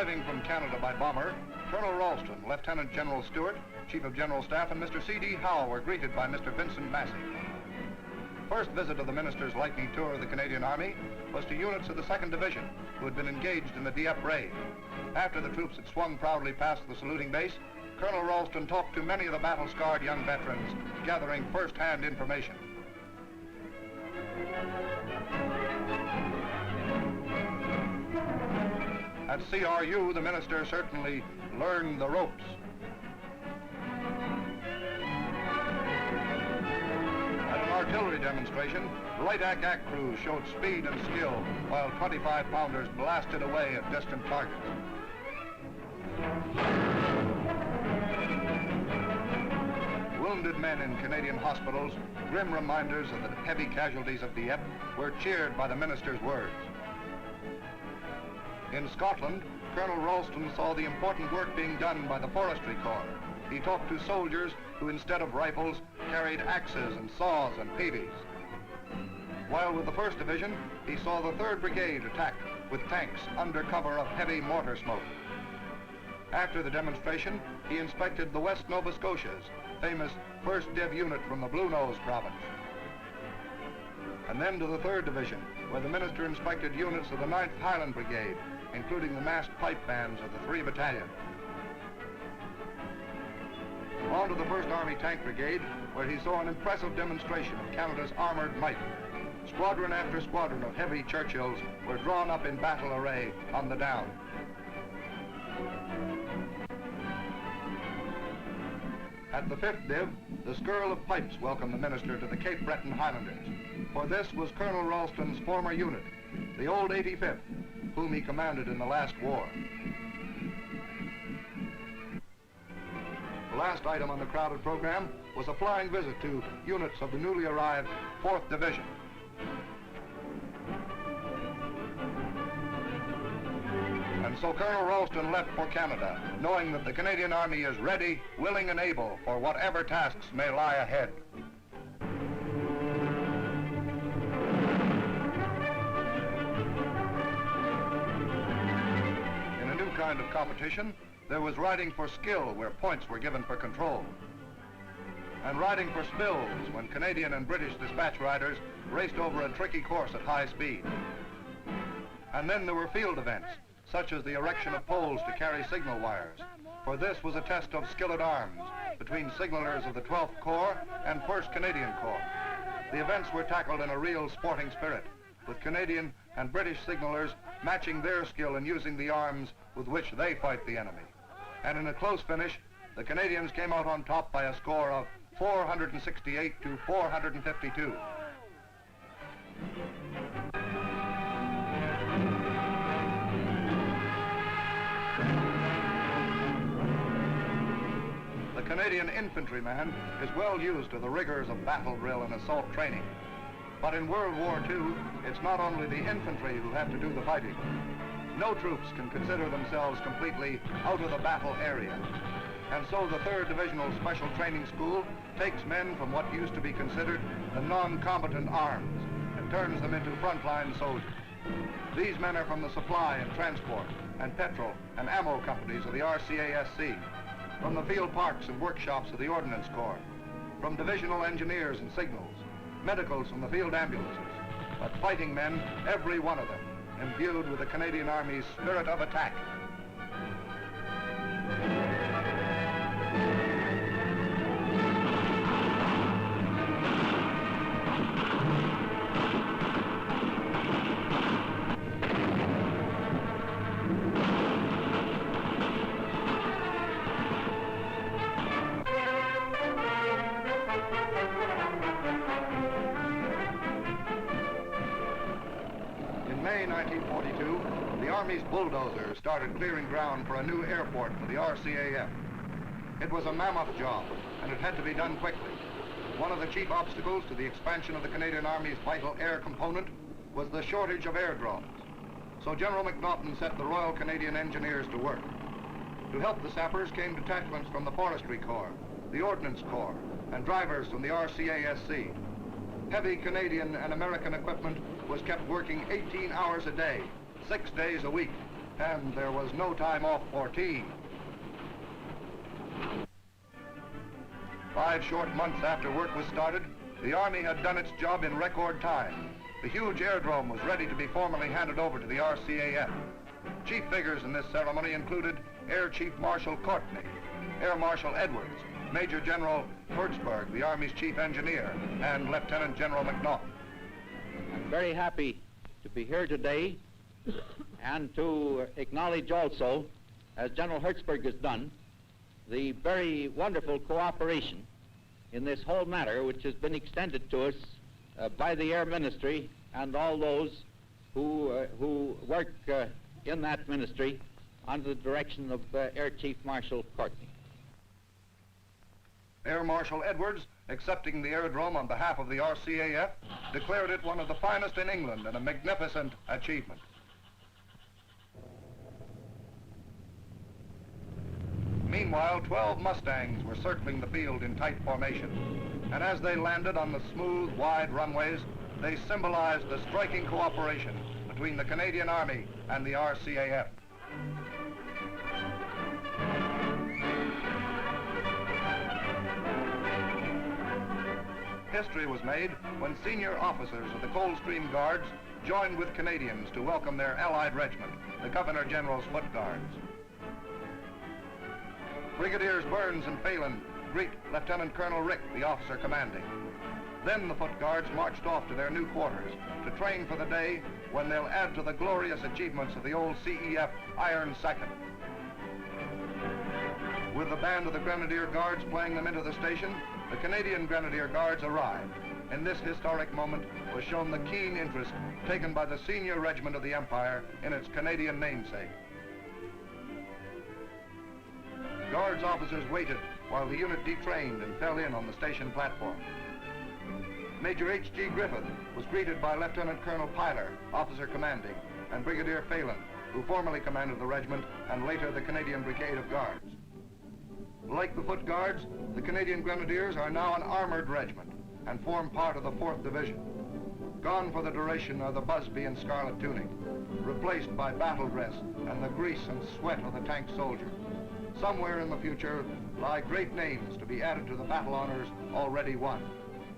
Arriving from Canada by bomber, Colonel Ralston, Lieutenant General Stuart, Chief of General Staff, and Mr. C.D. Howe were greeted by Mr. Vincent Massey. First visit of the minister's lightning tour of the Canadian Army was to units of the 2nd Division, who had been engaged in the DIEPPE raid. After the troops had swung proudly past the saluting base, Colonel Ralston talked to many of the battle-scarred young veterans, gathering first-hand information. At CRU, the minister certainly learned the ropes. At an artillery demonstration, light ack crews showed speed and skill, while 25-pounders blasted away at distant targets. Wounded men in Canadian hospitals, grim reminders of the heavy casualties of Dieppe, were cheered by the minister's words. In Scotland, Colonel Ralston saw the important work being done by the Forestry Corps. He talked to soldiers who, instead of rifles, carried axes and saws and peavies. While with the 1st Division, he saw the 3rd Brigade attack with tanks under cover of heavy mortar smoke. After the demonstration, he inspected the West Nova Scotias, famous 1st Div unit from the Blue Nose province. And then to the 3rd Division, where the minister inspected units of the 9th Highland Brigade, including the massed pipe bands of the 3 battalions. On to the 1st Army Tank Brigade, where he saw an impressive demonstration of Canada's armored might. Squadron after squadron of heavy Churchills were drawn up in battle array on the down. At the 5th Div, the skirl of pipes welcomed the minister to the Cape Breton Highlanders. For this was Colonel Ralston's former unit, the old 85th, whom he commanded in the last war. The last item on the crowded program was a flying visit to units of the newly arrived 4th Division. And so Colonel Ralston left for Canada, knowing that the Canadian Army is ready, willing, and able for whatever tasks may lie ahead. In a new kind of competition, there was riding for skill, where points were given for control. And riding for spills, when Canadian and British dispatch riders raced over a tricky course at high speed. And then there were field events, such as the erection of poles to carry signal wires. For this was a test of skill at arms between signalers of the 12th Corps and 1st Canadian Corps. The events were tackled in a real sporting spirit, with Canadian and British signalers matching their skill in using the arms with which they fight the enemy. And in a close finish, the Canadians came out on top by a score of 468 to 452. The Canadian infantryman is well used to the rigors of battle drill and assault training. But in World War II, it's not only the infantry who have to do the fighting. No troops can consider themselves completely out of the battle area. And so the 3rd Divisional Special Training School takes men from what used to be considered the non-combatant arms and turns them into frontline soldiers. These men are from the supply and transport and petrol and ammo companies of the RCASC, from the field parks and workshops of the Ordnance Corps, from divisional engineers and signals, medicals from the field ambulances, but fighting men, every one of them, imbued with the Canadian Army's spirit of attack. In May 1942, the Army's bulldozers started clearing ground for a new airport for the RCAF. It was a mammoth job, and it had to be done quickly. One of the chief obstacles to the expansion of the Canadian Army's vital air component was the shortage of aerodromes. So General MacNaughton set the Royal Canadian Engineers to work. To help the sappers came detachments from the Forestry Corps, the Ordnance Corps, and drivers from the RCASC. Heavy Canadian and American equipment was kept working 18 hours a day, 6 days a week, and there was no time off for tea. 5 short months after work was started, the Army had done its job in record time. The huge aerodrome was ready to be formally handed over to the RCAF. Chief figures in this ceremony included Air Chief Marshal Courtney, Air Marshal Edwards, Major General Hertzberg, the Army's Chief Engineer, and Lieutenant General McNaught. I'm very happy to be here today and to acknowledge also, as General Hertzberg has done, the very wonderful cooperation in this whole matter which has been extended to us by the Air Ministry and all those who work in that ministry under the direction of Air Chief Marshal Courtney. Air Marshal Edwards, accepting the aerodrome on behalf of the RCAF, declared it one of the finest in England and a magnificent achievement. Meanwhile, 12 Mustangs were circling the field in tight formation, and as they landed on the smooth, wide runways, they symbolized the striking cooperation between the Canadian Army and the RCAF. History was made when senior officers of the Coldstream Guards joined with Canadians to welcome their allied regiment, the Governor General's Foot Guards. Brigadiers Burns and Phelan greet Lieutenant Colonel Rick, the officer commanding. Then the Foot Guards marched off to their new quarters to train for the day when they'll add to the glorious achievements of the old CEF Iron Second. With the band of the Grenadier Guards playing them into the station, the Canadian Grenadier Guards arrived. In this historic moment was shown the keen interest taken by the senior regiment of the Empire in its Canadian namesake. Guards officers waited while the unit detrained and fell in on the station platform. Major H.G. Griffith was greeted by Lieutenant Colonel Pyler, officer commanding, and Brigadier Phelan, who formerly commanded the regiment and later the Canadian Brigade of Guards. Like the Foot Guards, the Canadian Grenadiers are now an armored regiment and form part of the 4th Division. Gone for the duration are the Busby and scarlet tunic, replaced by battle dress and the grease and sweat of the tank soldier. Somewhere in the future lie great names to be added to the battle honors already won.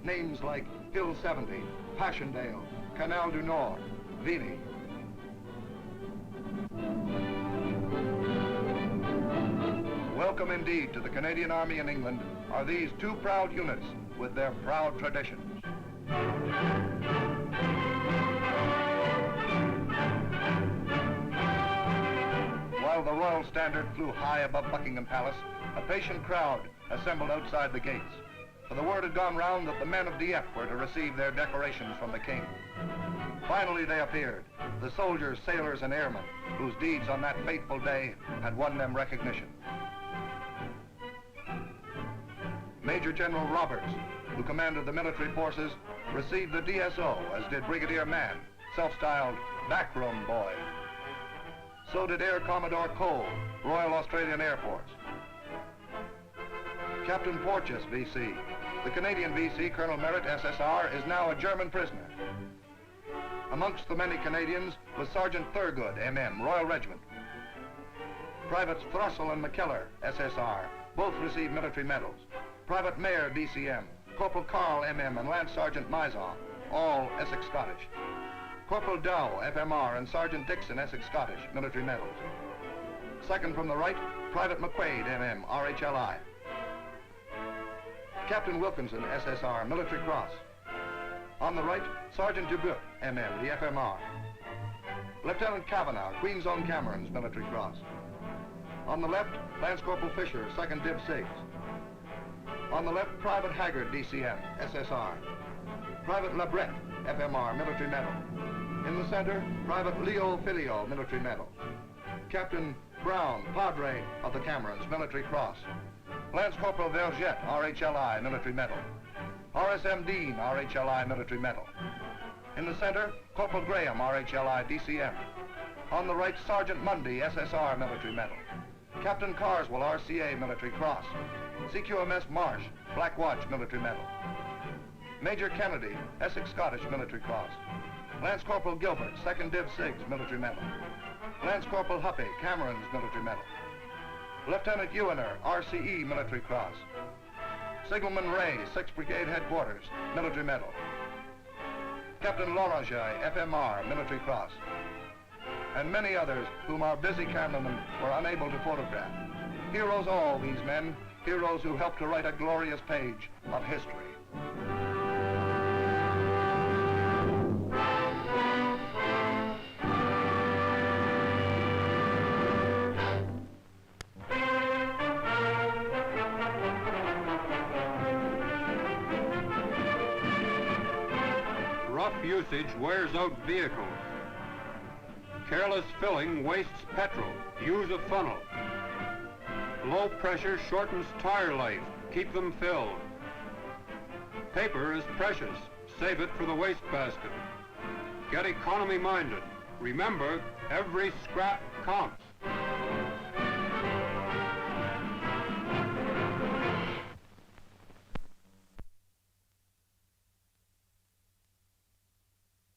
Names like Hill 70, Passchendaele, Canal du Nord, Vimy. Welcome indeed to the Canadian Army in England are these 2 proud units with their proud traditions. While the Royal Standard flew high above Buckingham Palace, a patient crowd assembled outside the gates. For the word had gone round that the men of DIEPPE were to receive their decorations from the King. Finally they appeared, the soldiers, sailors, and airmen, whose deeds on that fateful day had won them recognition. Major General Roberts, who commanded the military forces, received the DSO, as did Brigadier Mann, self-styled backroom boy. So did Air Commodore Cole, Royal Australian Air Force. Captain Porteous, VC. The Canadian VC, Colonel Merritt, SSR, is now a German prisoner. Amongst the many Canadians was Sergeant Thurgood, MM, Royal Regiment. Privates Thrussell and McKellar, SSR, both received military medals. Private Mayer, DCM, Corporal Carl, MM, and Lance Sergeant Mizon, all Essex Scottish. Corporal Dow, FMR, and Sergeant Dixon, Essex Scottish, military medals. Second from the right, Private McQuaid, MM, RHLI. Captain Wilkinson, SSR, Military Cross. On the right, Sergeant Dubuc, MM, the FMR. Lieutenant Kavanagh, Queen's Own Camerons, Military Cross. On the left, Lance Corporal Fisher, 2nd Div Sigs. On the left, Private Haggard, DCM, SSR. Private Labret, FMR, Military Medal. In the center, Private Leo Filio, Military Medal. Captain Brown, Padre of the Camerons, Military Cross. Lance Corporal Vergette, RHLI, Military Medal. RSM Dean, RHLI, Military Medal. In the center, Corporal Graham, RHLI, DCM. On the right, Sergeant Mundy, SSR, Military Medal. Captain Carswell, RCA, Military Cross. CQMS Marsh, Black Watch, Military Medal. Major Kennedy, Essex Scottish, Military Cross. Lance Corporal Gilbert, 2nd Div Sigs, Military Medal. Lance Corporal Huppy, Cameron's Military Medal. Lieutenant Ewener, RCE, Military Cross. Signalman Ray, 6th Brigade Headquarters, Military Medal. Captain Lorange, FMR, Military Cross. And many others whom our busy cameramen were unable to photograph. Heroes all, these men, heroes who helped to write a glorious page of history. Rough usage wears out vehicles. Careless filling wastes petrol. Use a funnel. Low pressure shortens tire life. Keep them filled. Paper is precious. Save it for the wastebasket. Get economy minded. Remember, every scrap counts.